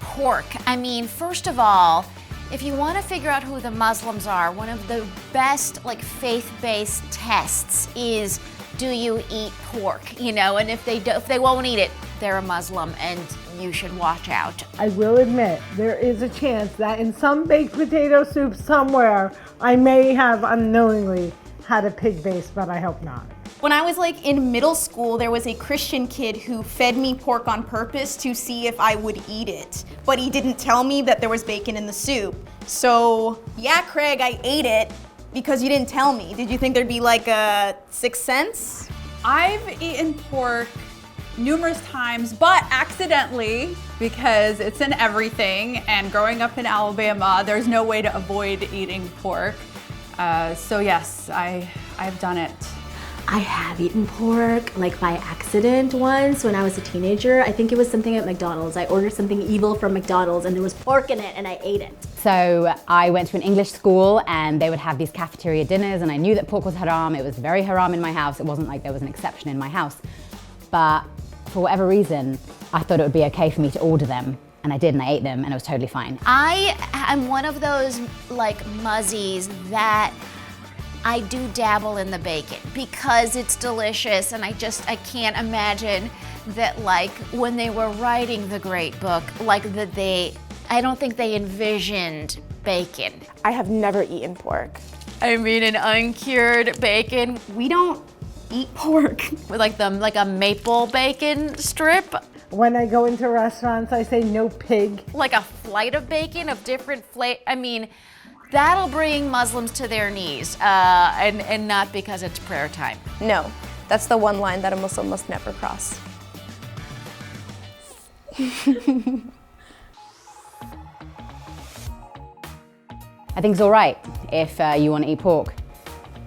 Pork. I mean, first of all, if you want to figure out who the Muslims are, one of the best faith-based tests is, do you eat pork? You know, and if they won't eat it, they're a Muslim and you should watch out. I will admit, there is a chance that in some baked potato soup somewhere, I may have unknowingly had a pig base, but I hope not. When I was in middle school, there was a Christian kid who fed me pork on purpose to see if I would eat it. But he didn't tell me that there was bacon in the soup. So yeah, Craig, I ate it because you didn't tell me. Did you think there'd be a sixth sense? I've eaten pork numerous times, but accidentally, because it's in everything, and growing up in Alabama, there's no way to avoid eating pork. So yes, I've done it. I have eaten pork, by accident once when I was a teenager. I think it was something at McDonald's. I ordered something evil from McDonald's and there was pork in it and I ate it. So I went to an English school and they would have these cafeteria dinners and I knew that pork was haram. It was very haram in my house. It wasn't like there was an exception in my house. But for whatever reason, I thought it would be okay for me to order them. And I did, and I ate them, and it was totally fine. I am one of those muzzies that I do dabble in the bacon because it's delicious, and I can't imagine that when they were writing the great book, I don't think they envisioned bacon. I have never eaten pork. I mean, an uncured bacon. We don't eat pork with a maple bacon strip. When I go into restaurants, I say no pig. Like a flight of bacon of different flavors. I mean, that'll bring Muslims to their knees, and not because it's prayer time. No, that's the one line that a Muslim must never cross. I think it's all right if you want to eat pork.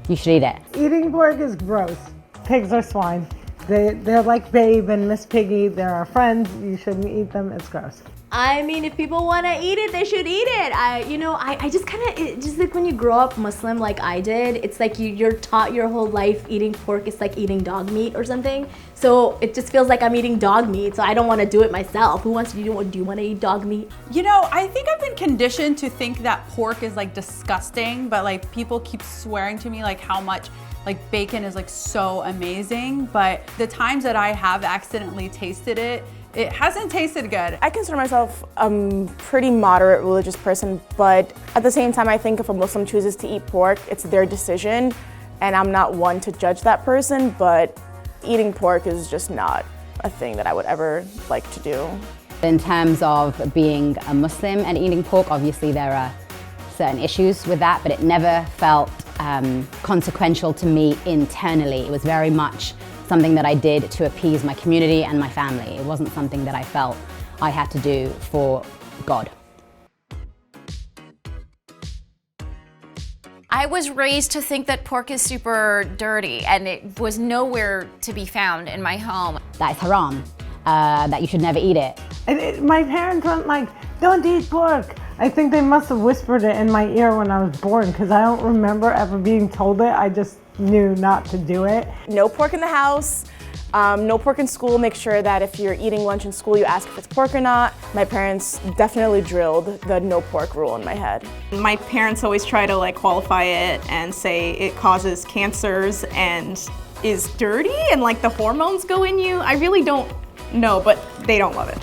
You should eat it. Eating pork is gross. Pigs are swine. They're like Babe and Miss Piggy. They're our friends. You shouldn't eat them. It's gross. I mean, if people want to eat it, they should eat it. I just just when you grow up Muslim like I did, it's you're taught your whole life eating pork is like eating dog meat or something. So it just feels like I'm eating dog meat, so I don't want to do it myself. Who wants to do you want to eat dog meat? I think I've been conditioned to think that pork is disgusting, but people keep swearing to me how much bacon is so amazing. But the times that I have accidentally tasted it, it hasn't tasted good. I consider myself a pretty moderate religious person, but at the same time, I think if a Muslim chooses to eat pork, it's their decision, and I'm not one to judge that person, but eating pork is just not a thing that I would ever like to do. In terms of being a Muslim and eating pork, obviously there are certain issues with that, but it never felt consequential to me internally. It was very much something that I did to appease my community and my family. It wasn't something that I felt I had to do for God. I was raised to think that pork is super dirty, and it was nowhere to be found in my home. That is haram, that you should never eat it. My parents weren't don't eat pork. I think they must have whispered it in my ear when I was born because I don't remember ever being told it. I just knew not to do it. No pork in the house, no pork in school. Make sure that if you're eating lunch in school, you ask if it's pork or not. My parents definitely drilled the no pork rule in my head. My parents always try to qualify it and say it causes cancers and is dirty and the hormones go in you. I really don't know, but they don't love it.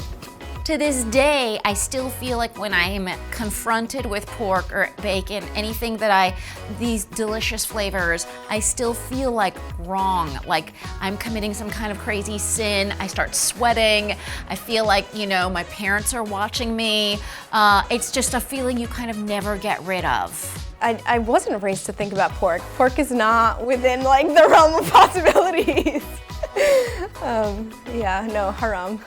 To this day, I still feel like when I am confronted with pork or bacon, anything that these delicious flavors, I still feel wrong, like I'm committing some kind of crazy sin. I start sweating. I feel like, my parents are watching me. It's just a feeling you kind of never get rid of. I wasn't raised to think about pork. Pork is not within the realm of possibilities. Yeah, no, haram.